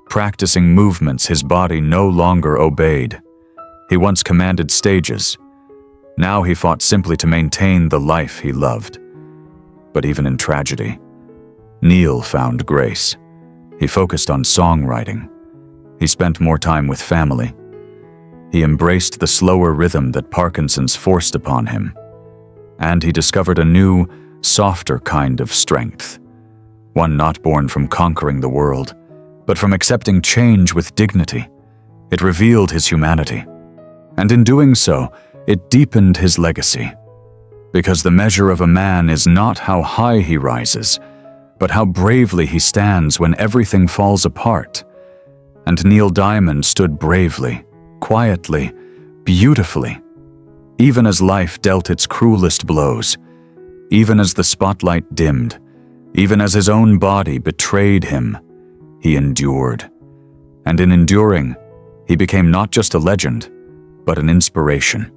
practicing movements his body no longer obeyed. He once commanded stages. Now he fought simply to maintain the life he loved. But even in tragedy, Neil found grace. He focused on songwriting. He spent more time with family. He embraced the slower rhythm that Parkinson's forced upon him. And he discovered a new, softer kind of strength. One not born from conquering the world, but from accepting change with dignity. It revealed his humanity. And in doing so, it deepened his legacy. Because the measure of a man is not how high he rises, but how bravely he stands when everything falls apart. And Neil Diamond stood bravely, quietly, beautifully, even as life dealt its cruelest blows, even as the spotlight dimmed, even as his own body betrayed him, he endured. And in enduring, he became not just a legend, but an inspiration.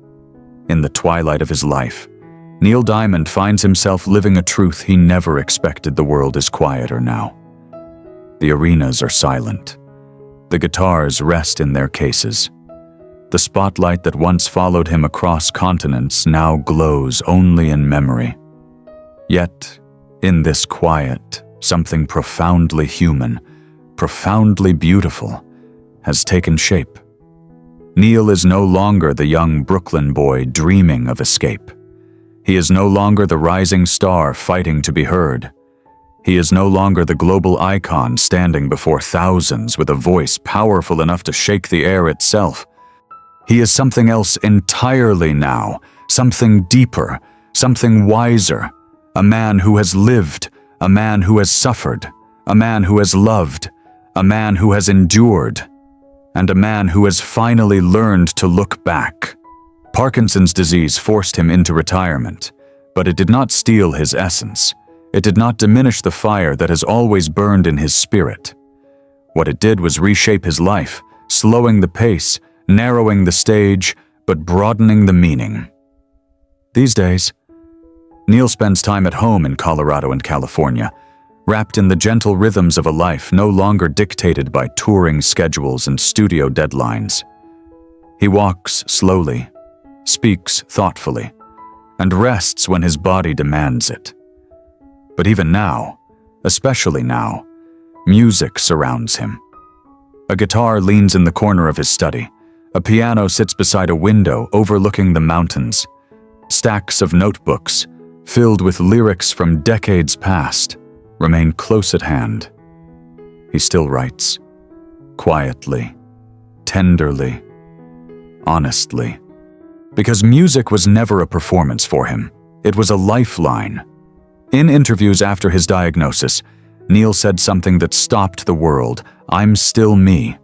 In the twilight of his life, Neil Diamond finds himself living a truth he never expected. The world is quieter now. The arenas are silent. The guitars rest in their cases. The spotlight that once followed him across continents now glows only in memory. Yet, in this quiet, something profoundly human, profoundly beautiful, has taken shape. Neil is no longer the young Brooklyn boy dreaming of escape. He is no longer the rising star fighting to be heard. He is no longer the global icon standing before thousands with a voice powerful enough to shake the air itself. He is something else entirely now, something deeper, something wiser, a man who has lived, a man who has suffered, a man who has loved, a man who has endured, and a man who has finally learned to look back. Parkinson's disease forced him into retirement, but it did not steal his essence. It did not diminish the fire that has always burned in his spirit. What it did was reshape his life, slowing the pace, narrowing the stage, but broadening the meaning. These days, Neil spends time at home in Colorado and California, wrapped in the gentle rhythms of a life no longer dictated by touring schedules and studio deadlines. He walks slowly, speaks thoughtfully, and rests when his body demands it. But even now, especially now, music surrounds him. A guitar leans in the corner of his study. A piano sits beside a window overlooking the mountains. Stacks of notebooks, filled with lyrics from decades past, remain close at hand. He still writes, quietly, tenderly, honestly. Because music was never a performance for him. It was a lifeline. In interviews after his diagnosis, Neil said something that stopped the world. "I'm still me."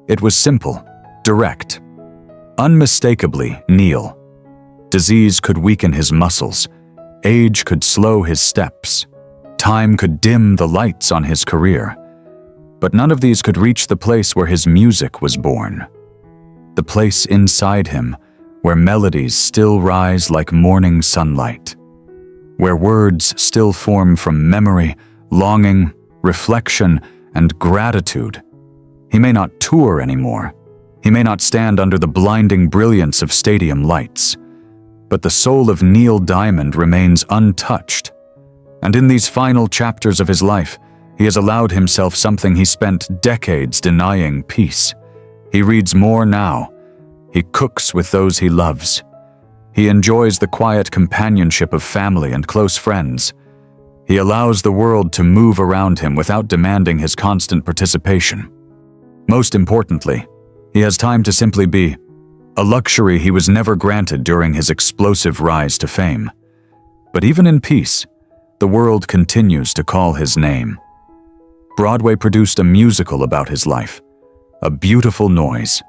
It was simple, direct. Unmistakably Neil. Disease could weaken his muscles. Age could slow his steps. Time could dim the lights on his career. But none of these could reach the place where his music was born. The place inside him where melodies still rise like morning sunlight. Where words still form from memory, longing, reflection, and gratitude. He may not tour anymore. He may not stand under the blinding brilliance of stadium lights. But the soul of Neil Diamond remains untouched. And in these final chapters of his life, he has allowed himself something he spent decades denying: peace. He reads more now. He cooks with those he loves. He enjoys the quiet companionship of family and close friends. He allows the world to move around him without demanding his constant participation. Most importantly, he has time to simply be, a luxury he was never granted during his explosive rise to fame. But even in peace, the world continues to call his name. Broadway produced a musical about his life, a beautiful noise.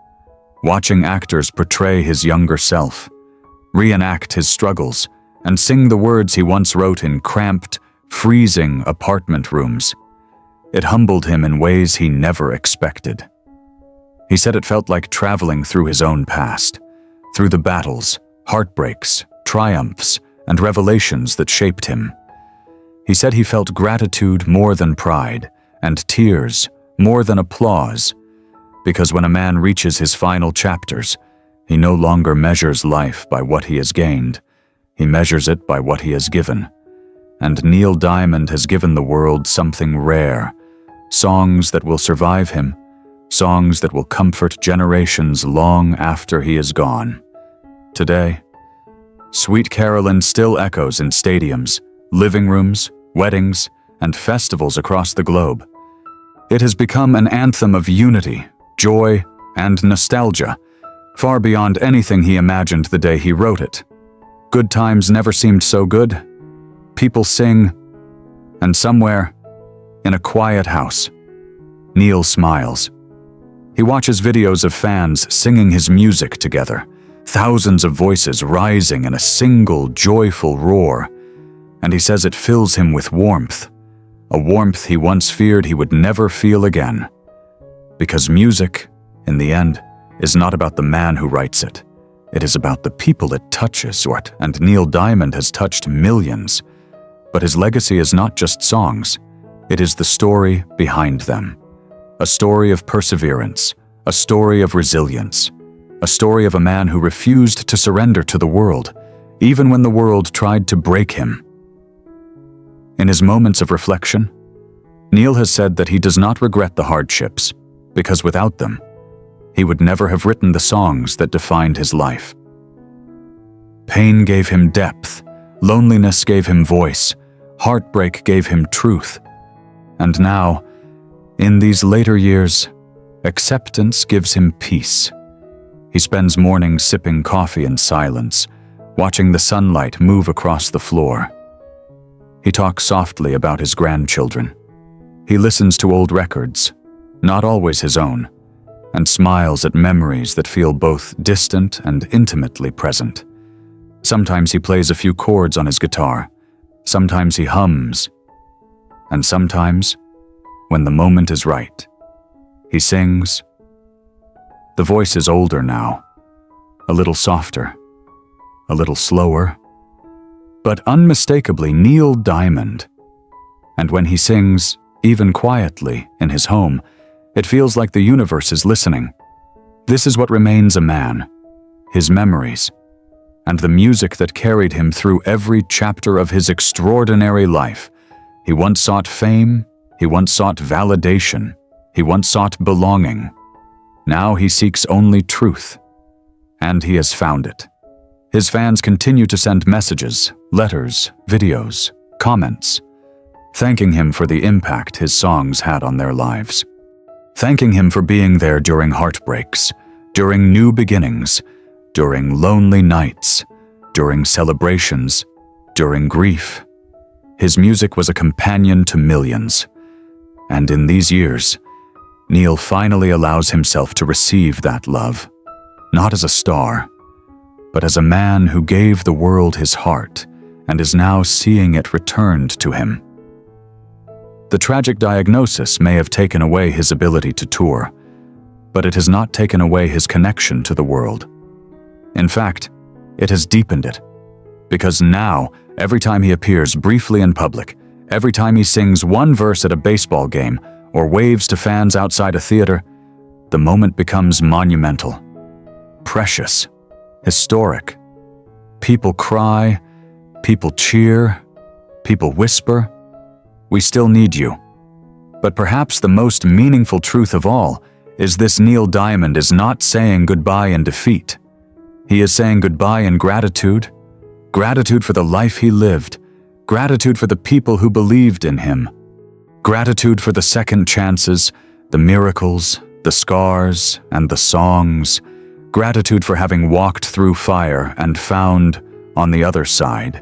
Watching actors portray his younger self, reenact his struggles, and sing the words he once wrote in cramped, freezing apartment rooms. It humbled him in ways he never expected. He said it felt like traveling through his own past, through the battles, heartbreaks, triumphs, and revelations that shaped him. He said he felt gratitude more than pride, and tears more than applause, because when a man reaches his final chapters, he no longer measures life by what he has gained. He measures it by what he has given. And Neil Diamond has given the world something rare, songs that will survive him, songs that will comfort generations long after he is gone. Today, Sweet Carolyn still echoes in stadiums, living rooms, weddings, and festivals across the globe. It has become an anthem of unity, joy, and nostalgia, far beyond anything he imagined the day he wrote it. Good times never seemed so good. People sing, and somewhere, in a quiet house, Neil smiles. He watches videos of fans singing his music together, thousands of voices rising in a single joyful roar, and he says it fills him with warmth, a warmth he once feared he would never feel again. Because music, in the end, is not about the man who writes it. It is about the people it touches, and Neil Diamond has touched millions. But his legacy is not just songs. It is the story behind them. A story of perseverance, a story of resilience, a story of a man who refused to surrender to the world, even when the world tried to break him. In his moments of reflection, Neil has said that he does not regret the hardships, because without them, he would never have written the songs that defined his life. Pain gave him depth, loneliness gave him voice, heartbreak gave him truth. And now, in these later years, acceptance gives him peace. He spends mornings sipping coffee in silence, watching the sunlight move across the floor. He talks softly about his grandchildren. He listens to old records, not always his own, and smiles at memories that feel both distant and intimately present. Sometimes he plays a few chords on his guitar, sometimes he hums, and sometimes, when the moment is right, he sings. The voice is older now, a little softer, a little slower, but unmistakably Neil Diamond. And when he sings, even quietly, in his home, it feels like the universe is listening. This is what remains a man, his memories, and the music that carried him through every chapter of his extraordinary life. He once sought fame, he once sought validation, He once sought belonging. Now he seeks only truth. And he has found it. His fans continue to send messages, letters, videos, comments, thanking him for the impact his songs had on their lives. Thanking him for being there during heartbreaks, during new beginnings, during lonely nights, during celebrations, during grief. His music was a companion to millions. And in these years, Neil finally allows himself to receive that love, not as a star, but as a man who gave the world his heart and is now seeing it returned to him. The tragic diagnosis may have taken away his ability to tour, but it has not taken away his connection to the world. In fact, it has deepened it, because now, every time he appears briefly in public, every time he sings one verse at a baseball game or waves to fans outside a theater, the moment becomes monumental, precious, historic. People cry, people cheer, people whisper, "We still need you." But perhaps the most meaningful truth of all is this: Neil Diamond is not saying goodbye in defeat. He is saying goodbye in gratitude, gratitude for the life he lived, gratitude for the people who believed in him, gratitude for the second chances, the miracles, the scars, and the songs, gratitude for having walked through fire and found, on the other side,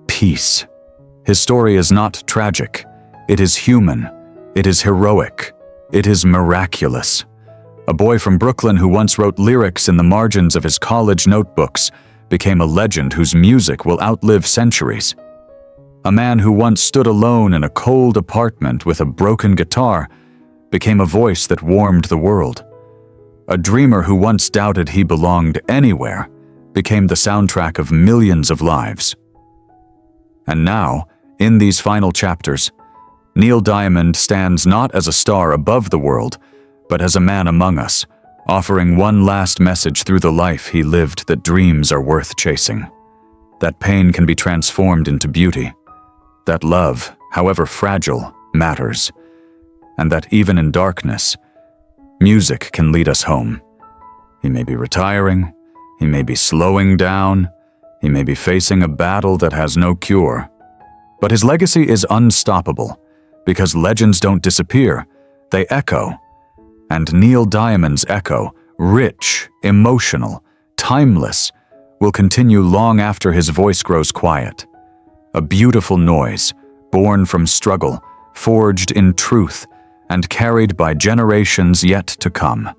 peace. His story is not tragic. It is human. It is heroic. It is miraculous. A boy from Brooklyn who once wrote lyrics in the margins of his college notebooks became a legend whose music will outlive centuries. A man who once stood alone in a cold apartment with a broken guitar became a voice that warmed the world. A dreamer who once doubted he belonged anywhere became the soundtrack of millions of lives. And now, in these final chapters, Neil Diamond stands not as a star above the world, but as a man among us, offering one last message through the life he lived: that dreams are worth chasing, that pain can be transformed into beauty, that love, however fragile, matters, and that even in darkness, music can lead us home. He may be retiring, he may be slowing down, he may be facing a battle that has no cure, but his legacy is unstoppable, because legends don't disappear, they echo. And Neil Diamond's echo, rich, emotional, timeless, will continue long after his voice grows quiet. A beautiful noise, born from struggle, forged in truth, and carried by generations yet to come.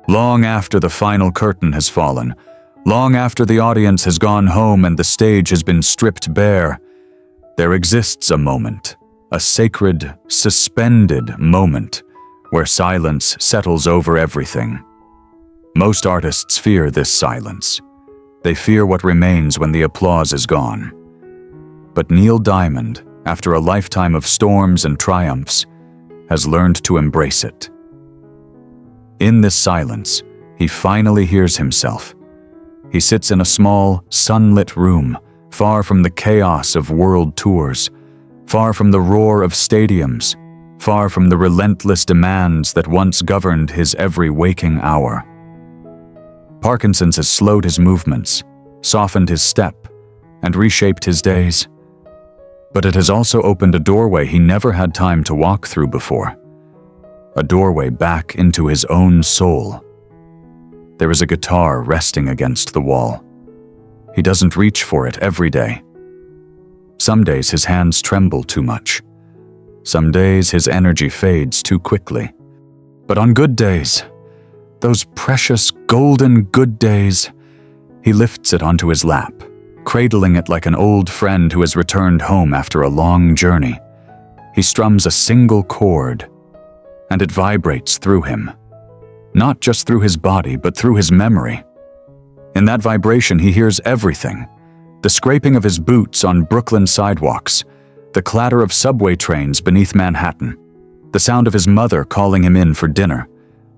Long after the final curtain has fallen, long after the audience has gone home and the stage has been stripped bare, there exists a moment, a sacred, suspended moment, where silence settles over everything. Most artists fear this silence. They fear what remains when the applause is gone. But Neil Diamond, after a lifetime of storms and triumphs, has learned to embrace it. In this silence, he finally hears himself. He sits in a small, sunlit room, far from the chaos of world tours, far from the roar of stadiums, far from the relentless demands that once governed his every waking hour. Parkinson's has slowed his movements, softened his step, and reshaped his days. But it has also opened a doorway he never had time to walk through before. A doorway back into his own soul. There is a guitar resting against the wall. He doesn't reach for it every day. Some days his hands tremble too much. Some days his energy fades too quickly. But on good days, those precious, golden good days, he lifts it onto his lap, cradling it like an old friend who has returned home after a long journey. He strums a single chord, and it vibrates through him. Not just through his body, but through his memory. In that vibration, he hears everything: the scraping of his boots on Brooklyn sidewalks, the clatter of subway trains beneath Manhattan, the sound of his mother calling him in for dinner,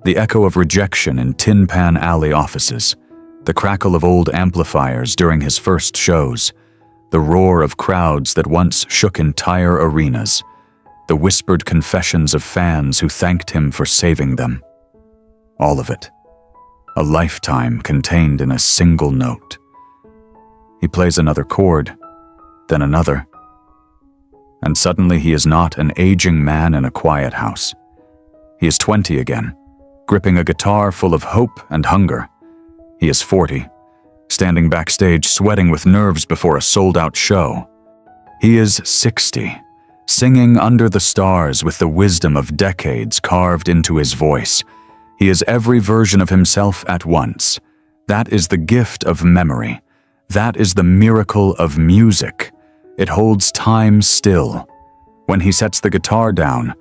the echo of rejection in Tin Pan Alley offices, the crackle of old amplifiers during his first shows, the roar of crowds that once shook entire arenas, the whispered confessions of fans who thanked him for saving them. All of it. A lifetime contained in a single note. He plays another chord, then another. And suddenly he is not an aging man in a quiet house. He is 20 again, gripping a guitar full of hope and hunger. He is 40, standing backstage sweating with nerves before a sold-out show. He is 60, singing under the stars with the wisdom of decades carved into his voice. He is every version of himself at once. That is the gift of memory. That is the miracle of music. It holds time still. When he sets the guitar down,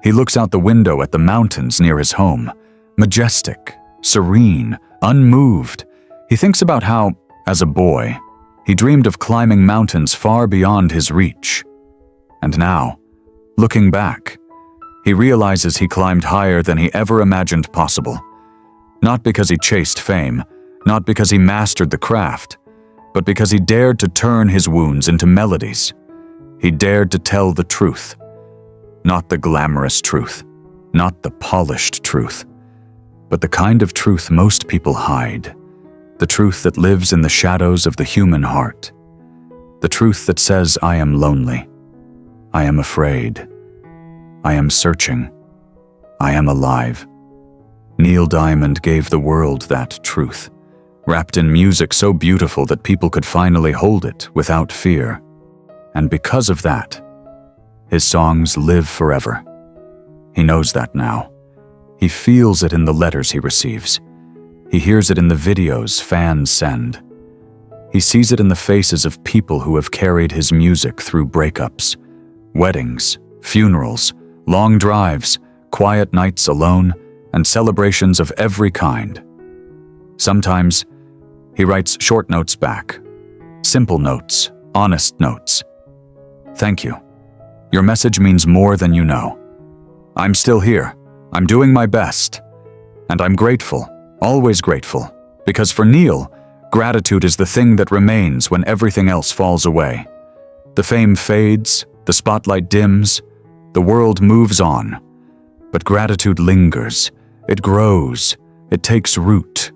he looks out the window at the mountains near his home, majestic, serene, unmoved. He thinks about how, as a boy, he dreamed of climbing mountains far beyond his reach. And now, looking back, he realizes he climbed higher than he ever imagined possible. Not because he chased fame, not because he mastered the craft, but because he dared to turn his wounds into melodies. He dared to tell the truth. Not the glamorous truth, not the polished truth, but the kind of truth most people hide. The truth that lives in the shadows of the human heart. The truth that says, I am lonely. I am afraid. I am searching. I am alive. Neil Diamond gave the world that truth, wrapped in music so beautiful that people could finally hold it without fear. And because of that, his songs live forever. He knows that now. He feels it in the letters he receives. He hears it in the videos fans send. He sees it in the faces of people who have carried his music through breakups, weddings, funerals, long drives, quiet nights alone, and celebrations of every kind. Sometimes, he writes short notes back. Simple notes, honest notes. Thank you. Your message means more than you know. I'm still here. I'm doing my best. And I'm grateful, always grateful, because for Neil, gratitude is the thing that remains when everything else falls away. The fame fades, the spotlight dims, the world moves on. But gratitude lingers, it grows, it takes root.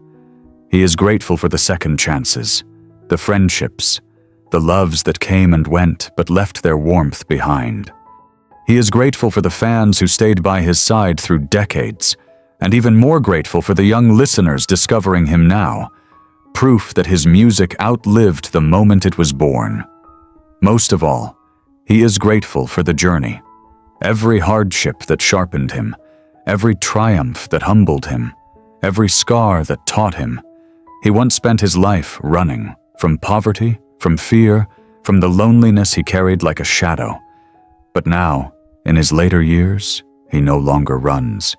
He is grateful for the second chances, the friendships, the loves that came and went but left their warmth behind. He is grateful for the fans who stayed by his side through decades, and even more grateful for the young listeners discovering him now, proof that his music outlived the moment it was born. Most of all, he is grateful for the journey, every hardship that sharpened him, every triumph that humbled him, every scar that taught him. He once spent his life running, from poverty, from fear, from the loneliness he carried like a shadow. But now, in his later years, he no longer runs.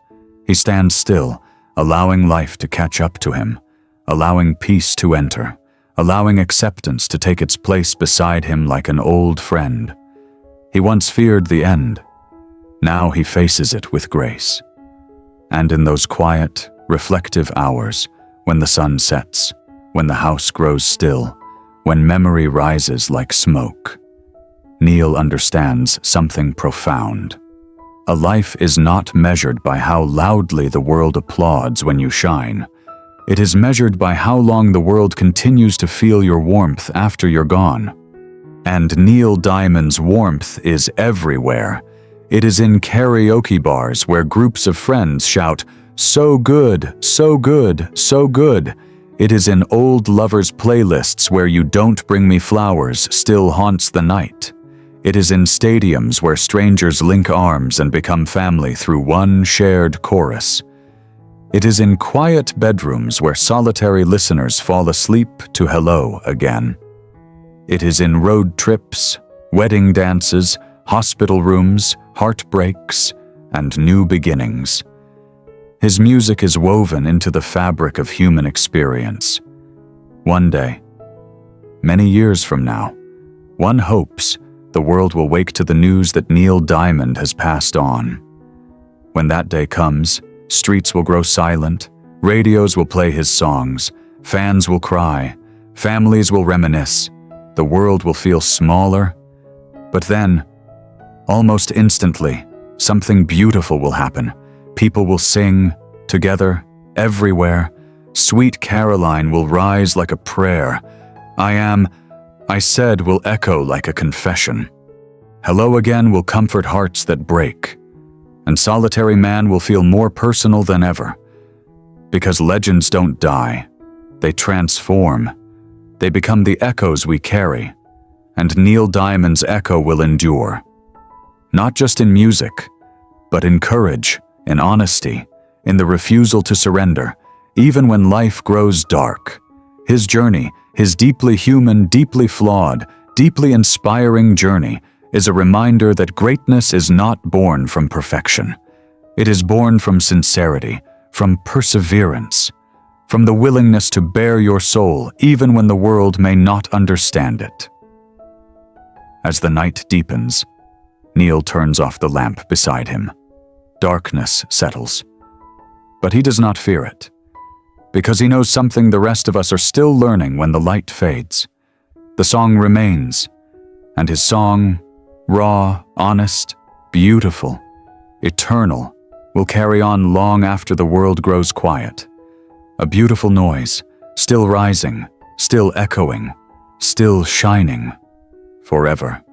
He stands still, allowing life to catch up to him, allowing peace to enter, allowing acceptance to take its place beside him like an old friend. He once feared the end. Now he faces it with grace. And in those quiet, reflective hours, when the sun sets, when the house grows still, when memory rises like smoke, Neil understands something profound. A life is not measured by how loudly the world applauds when you shine. It is measured by how long the world continues to feel your warmth after you're gone. And Neil Diamond's warmth is everywhere. It is in karaoke bars where groups of friends shout, "So good, so good, so good." It is in old lovers' playlists where "You Don't Bring Me Flowers" still haunts the night. It is in stadiums where strangers link arms and become family through one shared chorus. It is in quiet bedrooms where solitary listeners fall asleep to "Hello" again. It is in road trips, wedding dances, hospital rooms, heartbreaks, and new beginnings. His music is woven into the fabric of human experience. One day, many years from now, one hopes the world will wake to the news that Neil Diamond has passed on. When that day comes, streets will grow silent, radios will play his songs, fans will cry, families will reminisce, the world will feel smaller. But then, Almost instantly, something beautiful will happen. People will sing, together, everywhere. Sweet Caroline will rise like a prayer. I said will echo like a confession. Hello again will comfort hearts that break. And solitary man will feel more personal than ever. Because legends don't die. They transform. They become the echoes we carry. And Neil Diamond's echo will endure. Not just in music, but in courage, in honesty, in the refusal to surrender, even when life grows dark. His journey, his deeply human, deeply flawed, deeply inspiring journey, is a reminder that greatness is not born from perfection. It is born from sincerity, from perseverance, from the willingness to bare your soul even when the world may not understand it. As the night deepens, Neil turns off the lamp beside him. Darkness settles. But he does not fear it, because he knows something the rest of us are still learning when the light fades. The song remains, and his song, raw, honest, beautiful, eternal, will carry on long after the world grows quiet. A beautiful noise, still rising, still echoing, still shining, forever.